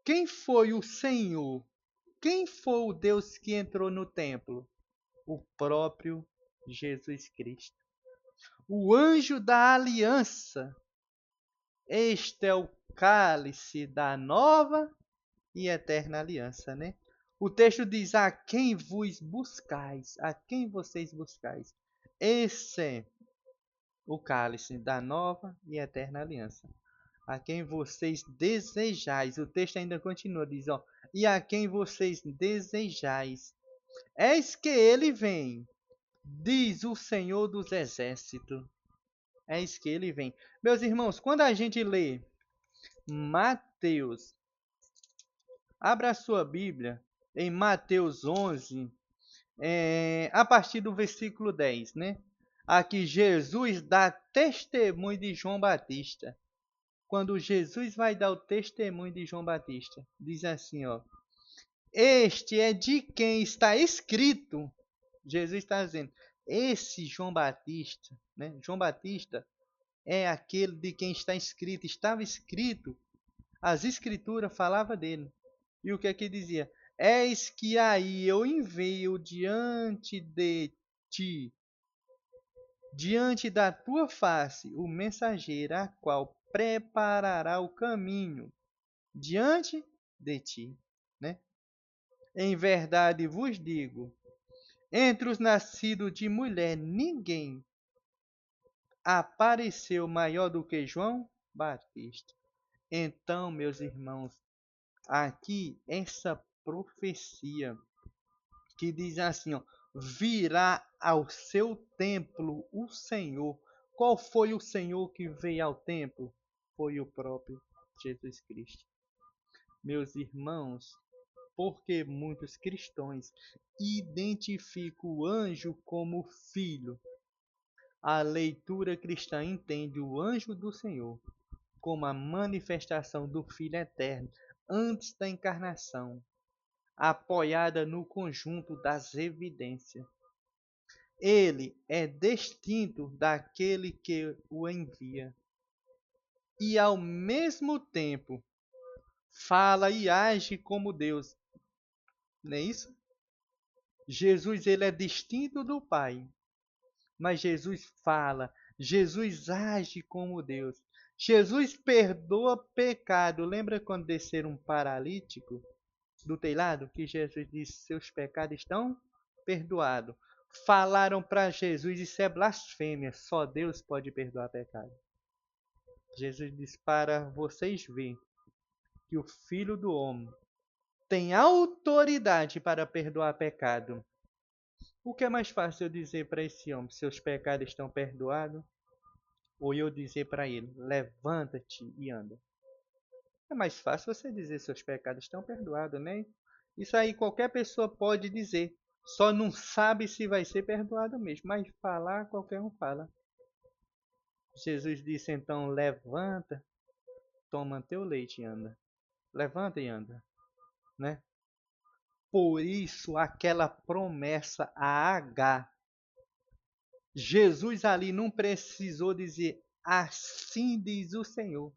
Quem foi o Senhor? Quem foi o Deus que entrou no templo? O próprio Jesus Cristo. O anjo da aliança. Este é o cálice da nova e eterna aliança, né? O texto diz: a quem vos buscais, a quem vocês buscais. Esse é o cálice da nova e eterna aliança. A quem vocês desejais. O texto ainda continua, diz, ó, e a quem vocês desejais. Eis que ele vem, diz o Senhor dos Exércitos. Eis que ele vem. Meus irmãos, quando a gente lê Mateus, abra a sua Bíblia em Mateus 11, a partir do versículo 10, né? Aqui Jesus dá testemunho de João Batista. Quando Jesus vai dar o testemunho de João Batista, diz assim, ó: este é de quem está escrito. Jesus está dizendo, esse João Batista, né? João Batista é aquele de quem está escrito, estava escrito, as escrituras falavam dele. E o que é que dizia? Eis que aí eu envio diante de ti, diante da tua face, o mensageiro, a qual preparará o caminho diante de ti, né? Em verdade vos digo, entre os nascidos de mulher, ninguém apareceu maior do que João Batista. Então, meus irmãos, aqui essa profecia que diz assim, ó, virá ao seu templo o Senhor. Qual foi o Senhor que veio ao templo? Foi o próprio Jesus Cristo. Meus irmãos, porque muitos cristãos identificam o anjo como filho. A leitura cristã entende o anjo do Senhor como a manifestação do Filho eterno antes da encarnação, apoiada no conjunto das evidências. Ele é distinto daquele que o envia e, ao mesmo tempo, fala e age como Deus. Não é isso? Jesus ele é distinto do Pai, mas Jesus fala, Jesus age como Deus. Jesus perdoa pecado. Lembra quando desceram um paralítico do telhado que Jesus disse: seus pecados estão perdoados. Falaram para Jesus: isso é blasfêmia, só Deus pode perdoar pecado. Jesus disse: para vocês verem que o Filho do Homem tem autoridade para perdoar pecado. O que é mais fácil eu dizer para esse homem: seus pecados estão perdoados? Ou eu dizer para ele: levanta-te e anda? É mais fácil você dizer: seus pecados estão perdoados, né? Isso aí qualquer pessoa pode dizer. Só não sabe se vai ser perdoado mesmo. Mas falar, qualquer um fala. Jesus disse então: levanta, toma teu leite e anda. Levanta e anda, né? Por isso aquela promessa a H. Jesus ali não precisou dizer: assim diz o Senhor.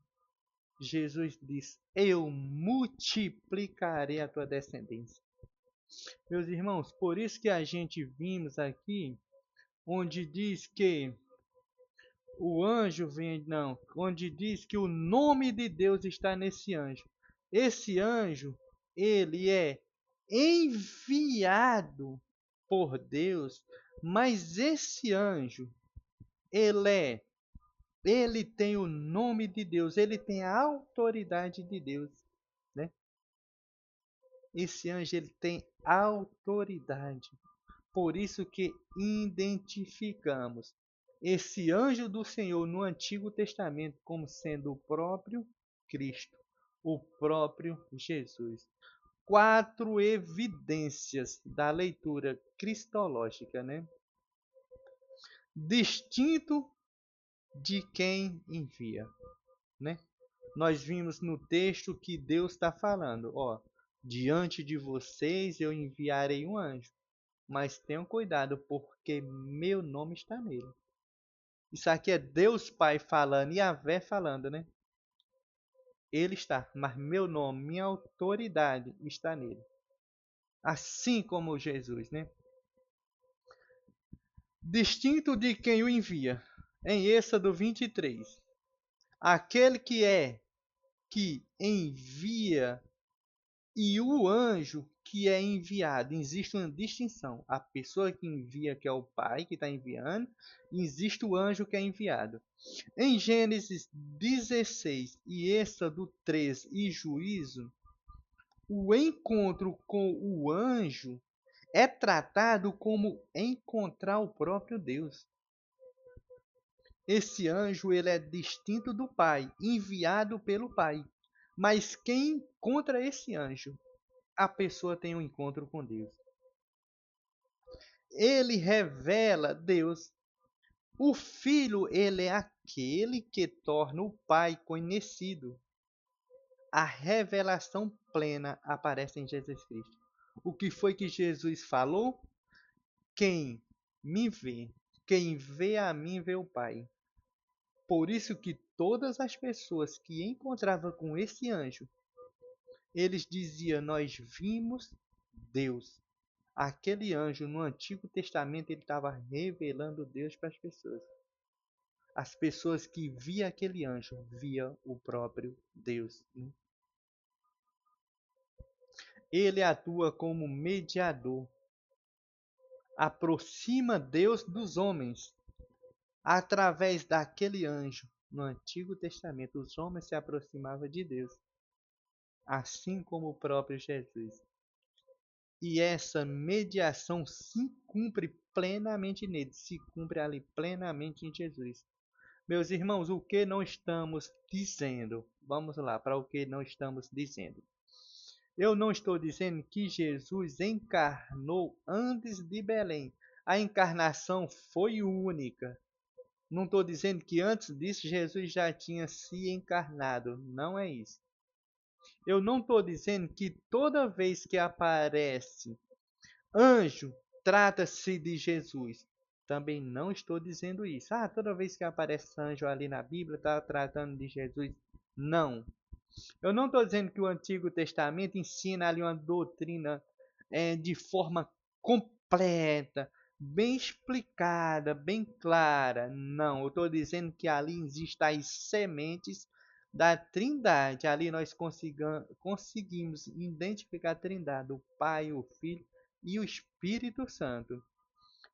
Jesus diz: eu multiplicarei a tua descendência. Meus irmãos, por isso que a gente vimos aqui, onde diz que o anjo vem, não, onde diz que o nome de Deus está nesse anjo. Esse anjo, ele é enviado por Deus, mas esse anjo, ele tem o nome de Deus, ele tem a autoridade de Deus, né? Esse anjo, ele tem autoridade. Por isso que identificamos esse anjo do Senhor no Antigo Testamento como sendo o próprio Cristo, o próprio Jesus. 4 evidências da leitura cristológica, né? Distinto de quem envia, né? Nós vimos no texto que Deus está falando, ó, diante de vocês eu enviarei um anjo, mas tenham cuidado porque meu nome está nele. Isso aqui é Deus Pai falando e Yahvé falando, né? Ele está, mas meu nome, minha autoridade está nele. Assim como Jesus, né? Distinto de quem o envia. Em Êxodo 23. Aquele que envia e o anjo que é enviado. Existe uma distinção. A pessoa que envia, que é o Pai que está enviando, e existe o anjo que é enviado. Em Gênesis 16 e Êxodo 3 e Juízo, o encontro com o anjo é tratado como encontrar o próprio Deus. Esse anjo ele é distinto do Pai, enviado pelo Pai. Mas quem encontra esse anjo? A pessoa tem um encontro com Deus. Ele revela Deus. O Filho, ele é aquele que torna o Pai conhecido. A revelação plena aparece em Jesus Cristo. O que foi que Jesus falou? Quem me vê, quem vê a mim vê o Pai. Por isso que todas as pessoas que encontravam com esse anjo, eles diziam: nós vimos Deus. Aquele anjo no Antigo Testamento ele estava revelando Deus para as pessoas. As pessoas que viam aquele anjo via o próprio Deus. Ele atua como mediador, aproxima Deus dos homens através daquele anjo. No Antigo Testamento, os homens se aproximavam de Deus, assim como o próprio Jesus. E essa mediação se cumpre plenamente nele, se cumpre ali plenamente em Jesus. Meus irmãos, o que não estamos dizendo? Vamos lá para o que não estamos dizendo. Eu não estou dizendo que Jesus encarnou antes de Belém. A encarnação foi única. Não estou dizendo que antes disso Jesus já tinha se encarnado. Não é isso. Eu não estou dizendo que toda vez que aparece anjo, trata-se de Jesus. Também não estou dizendo isso. Ah, toda vez que aparece anjo ali na Bíblia, está tratando de Jesus. Não. Eu não estou dizendo que o Antigo Testamento ensina ali uma doutrina de forma completa, bem explicada, bem clara. Não, eu estou dizendo que ali existem as sementes da Trindade. Ali nós conseguimos identificar a Trindade, o Pai, o Filho e o Espírito Santo.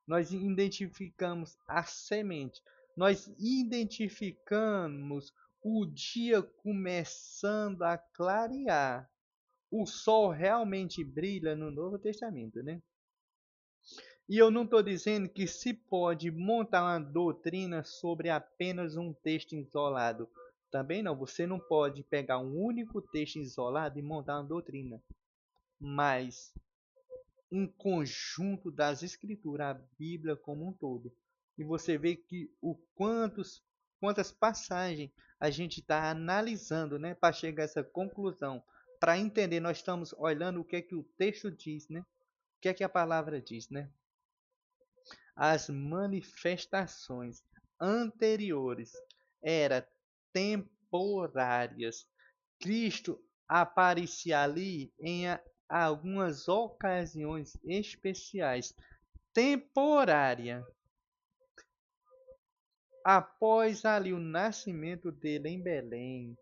Nós identificamos a semente. Nós identificamos o dia começando a clarear. O sol realmente brilha no Novo Testamento, né? E eu não estou dizendo que se pode montar uma doutrina sobre apenas um texto isolado. Também não, você não pode pegar um único texto isolado e montar uma doutrina. Mas um conjunto das escrituras, a Bíblia como um todo. E você vê que quantas passagens a gente está analisando, né, para chegar a essa conclusão. Para entender, nós estamos olhando o que é que o texto diz, né? O que é que a palavra diz, né? As manifestações anteriores eram temporárias. Cristo aparecia ali em algumas ocasiões especiais, temporária. Após ali o nascimento dele em Belém,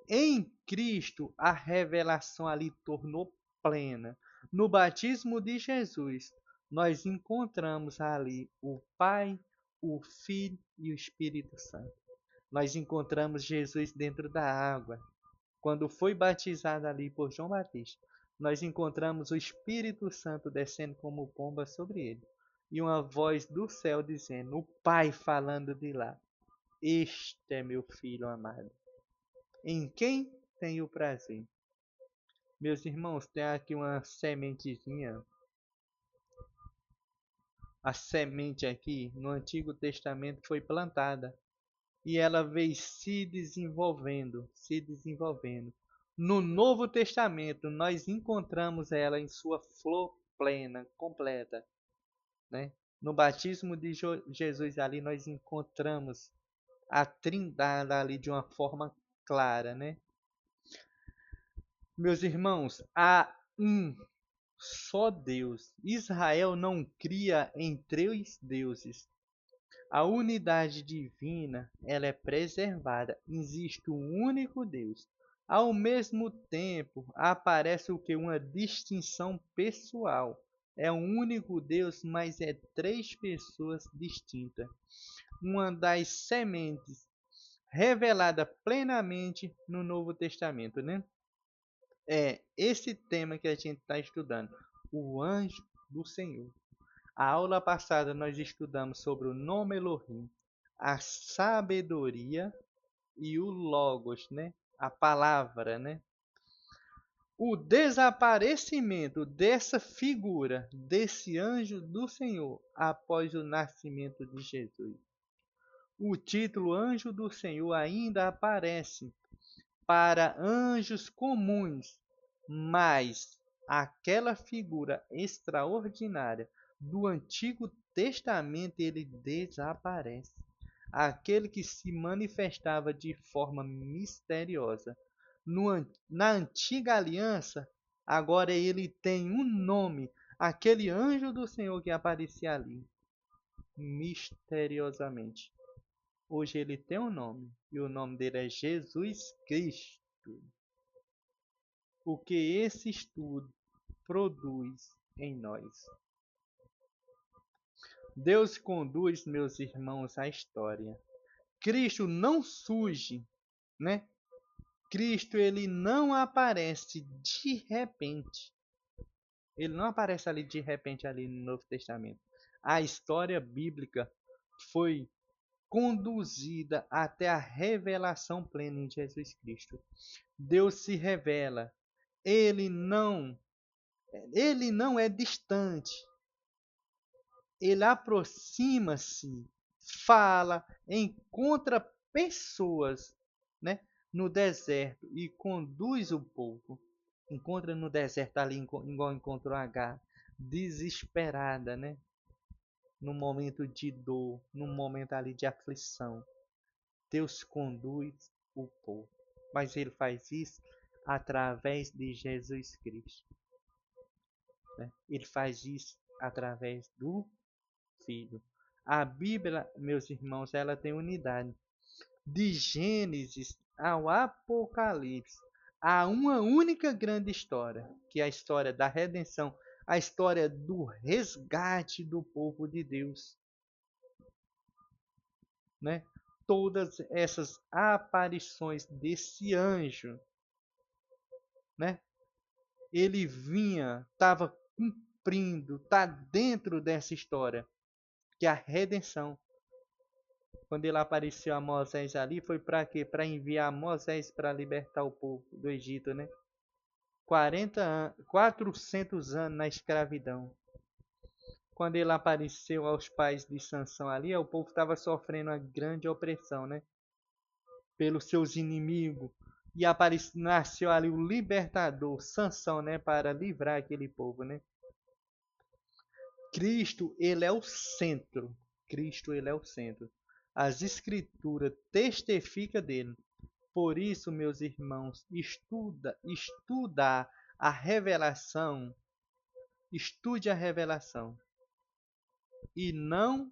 em Cristo a revelação ali tornou plena. No batismo de Jesus, nós encontramos ali o Pai, o Filho e o Espírito Santo. Nós encontramos Jesus dentro da água. Quando foi batizado ali por João Batista, nós encontramos o Espírito Santo descendo como pomba sobre ele. E uma voz do céu dizendo, o Pai falando de lá, este é meu filho amado, em quem tenho prazer. Meus irmãos, tem aqui uma sementezinha. A semente aqui no Antigo Testamento foi plantada e ela veio se desenvolvendo, se desenvolvendo. No Novo Testamento, nós encontramos ela em sua flor plena, completa, né? No batismo de Jesus ali nós encontramos a Trindade ali de uma forma clara, né? Meus irmãos, há um só Deus. Israel não cria em três deuses. A unidade divina, ela é preservada. Existe um único Deus. Ao mesmo tempo, aparece o que? Uma distinção pessoal. É um único Deus, mas é três pessoas distintas. Uma das sementes revelada plenamente no Novo Testamento, né? É esse tema que a gente está estudando, o anjo do Senhor. A aula passada nós estudamos sobre o nome Elohim, a sabedoria e o Logos, né? A palavra, né? O desaparecimento dessa figura, desse anjo do Senhor, após o nascimento de Jesus. O título Anjo do Senhor ainda aparece para anjos comuns, mas aquela figura extraordinária do Antigo Testamento ele desaparece. Aquele que se manifestava de forma misteriosa na antiga aliança, agora ele tem um nome, aquele anjo do Senhor que aparecia ali, misteriosamente. Hoje ele tem um nome, e o nome dele é Jesus Cristo. O que esse estudo produz em nós? Deus conduz, meus irmãos, a história. Cristo não surge, né? Cristo ele não aparece de repente. Ele não aparece ali de repente ali no Novo Testamento. A história bíblica foi conduzida até a revelação plena em Jesus Cristo. Deus se revela. Ele não, ele não é distante. Ele aproxima-se, fala, encontra pessoas, né, no deserto e conduz o povo. Encontra no deserto ali, igual encontrou Agar, desesperada, né? No momento de dor, no momento ali de aflição. Deus conduz o povo. Mas ele faz isso através de Jesus Cristo. Né? Ele faz isso através do Filho. A Bíblia, meus irmãos, ela tem unidade. De Gênesis ao Apocalipse, há uma única grande história, que é a história da redenção, a história do resgate do povo de Deus. Né? Todas essas aparições desse anjo, né? Ele vinha, estava cumprindo, está dentro dessa história, que é a redenção. Quando ele apareceu a Moisés ali, foi para quê? Para enviar Moisés para libertar o povo do Egito, né? 400 anos na escravidão. Quando ele apareceu aos pais de Sansão ali, o povo estava sofrendo uma grande opressão, né? Pelos seus inimigos. E nasceu ali o libertador, Sansão, né? Para livrar aquele povo, né? Cristo, ele é o centro. Cristo, ele é o centro. As escrituras testificam dele. Por isso, meus irmãos, estuda a revelação, estude a revelação e não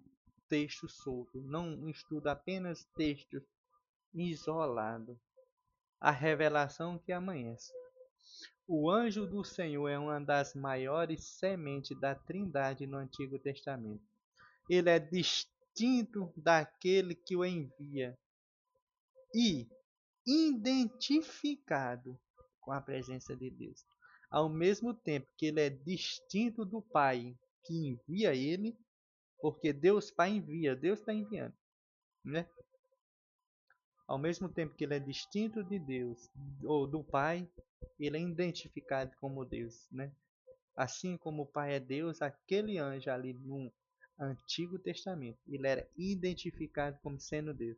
texto solto, não estuda apenas textos isolados. A revelação que amanhece. O anjo do Senhor é uma das maiores sementes da Trindade no Antigo Testamento. Ele é distinto daquele que o envia e identificado com a presença de Deus. Ao mesmo tempo que ele é distinto do Pai que envia ele, porque Deus Pai envia, Deus está enviando, né? Ao mesmo tempo que ele é distinto de Deus ou do Pai, ele é identificado como Deus, né? Assim como o Pai é Deus, aquele anjo ali no Antigo Testamento, ele era identificado como sendo Deus.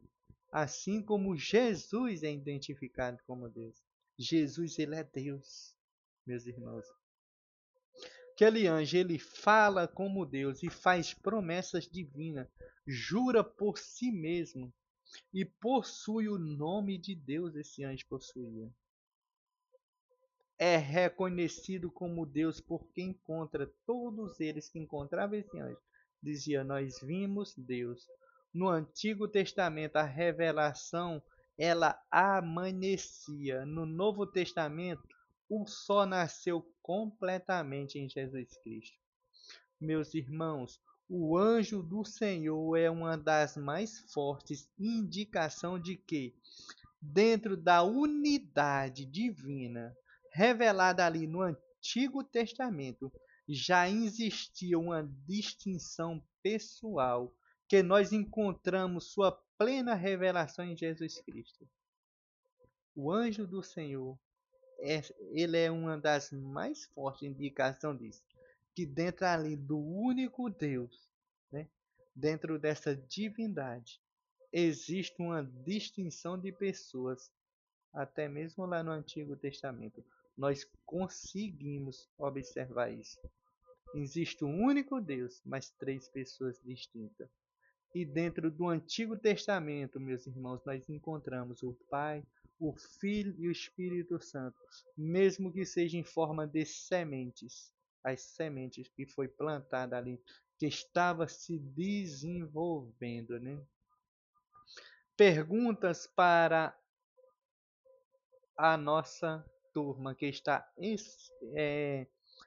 Assim como Jesus é identificado como Deus. Jesus, ele é Deus, meus irmãos. Aquele anjo, ele fala como Deus e faz promessas divinas, jura por si mesmo e possui o nome de Deus, esse anjo possuía. É reconhecido como Deus por quem encontra todos eles que encontravam esse anjo. Dizia, nós vimos Deus. No Antigo Testamento, a revelação ela amanhecia. No Novo Testamento, o sol nasceu completamente em Jesus Cristo. Meus irmãos, o anjo do Senhor é uma das mais fortes indicação de que, dentro da unidade divina revelada ali no Antigo Testamento, já existia uma distinção pessoal que nós encontramos sua plena revelação em Jesus Cristo. O anjo do Senhor, ele é uma das mais fortes indicações disso, que dentro ali do único Deus, né, dentro dessa divindade, existe uma distinção de pessoas, até mesmo lá no Antigo Testamento. Nós conseguimos observar isso. Existe um único Deus, mas três pessoas distintas. E dentro do Antigo Testamento, meus irmãos, nós encontramos o Pai, o Filho e o Espírito Santo, mesmo que seja em forma de sementes, as sementes que foi plantada ali, que estava se desenvolvendo, né? Perguntas para a nossa turma que está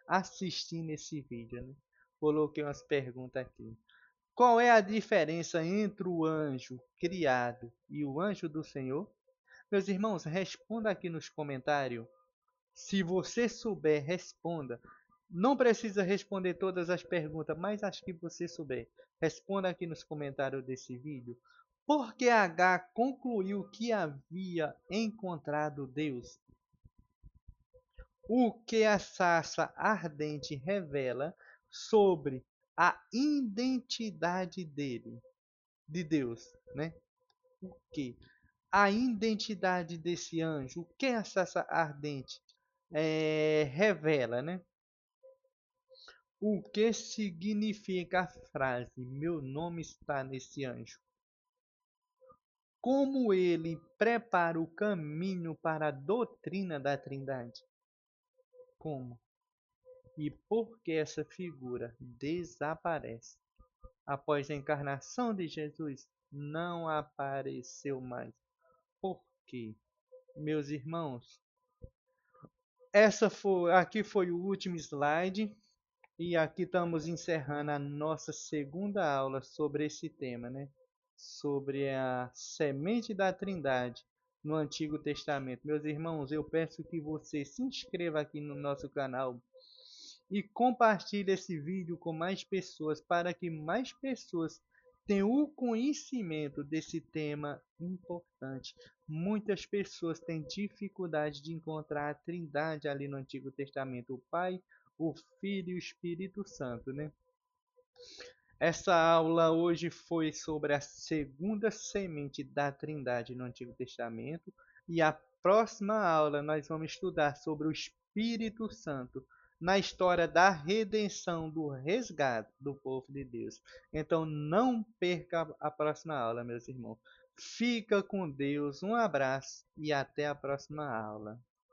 assistindo esse vídeo, né? Coloquei umas perguntas aqui. Qual é a diferença entre o anjo criado e o anjo do Senhor? Meus irmãos, responda aqui nos comentários. Se você souber, responda. Não precisa responder todas as perguntas, mas acho que você souber. Responda aqui nos comentários desse vídeo. Por que H concluiu que havia encontrado Deus? O que a sarça ardente revela sobre a identidade de Deus, né? O que? A identidade desse anjo, o que a sarça ardente revela, né? O que significa a frase meu nome está nesse anjo? Como ele prepara o caminho para a doutrina da Trindade? Como? E por que essa figura desaparece? Após a encarnação de Jesus, não apareceu mais. Por quê? Meus irmãos, aqui foi o último slide e aqui estamos encerrando a nossa segunda aula sobre esse tema, né? Sobre a semente da Trindade no Antigo Testamento. Meus irmãos, eu peço que você se inscreva aqui no nosso canal e compartilhe esse vídeo com mais pessoas para que mais pessoas tenham o conhecimento desse tema importante. Muitas pessoas têm dificuldade de encontrar a Trindade ali no Antigo Testamento, o Pai, o Filho e o Espírito Santo, né? Essa aula hoje foi sobre a segunda semente da Trindade no Antigo Testamento e a próxima aula nós vamos estudar sobre o Espírito Santo na história da redenção, do resgate do povo de Deus. Então não perca a próxima aula, meus irmãos. Fica com Deus, um abraço e até a próxima aula.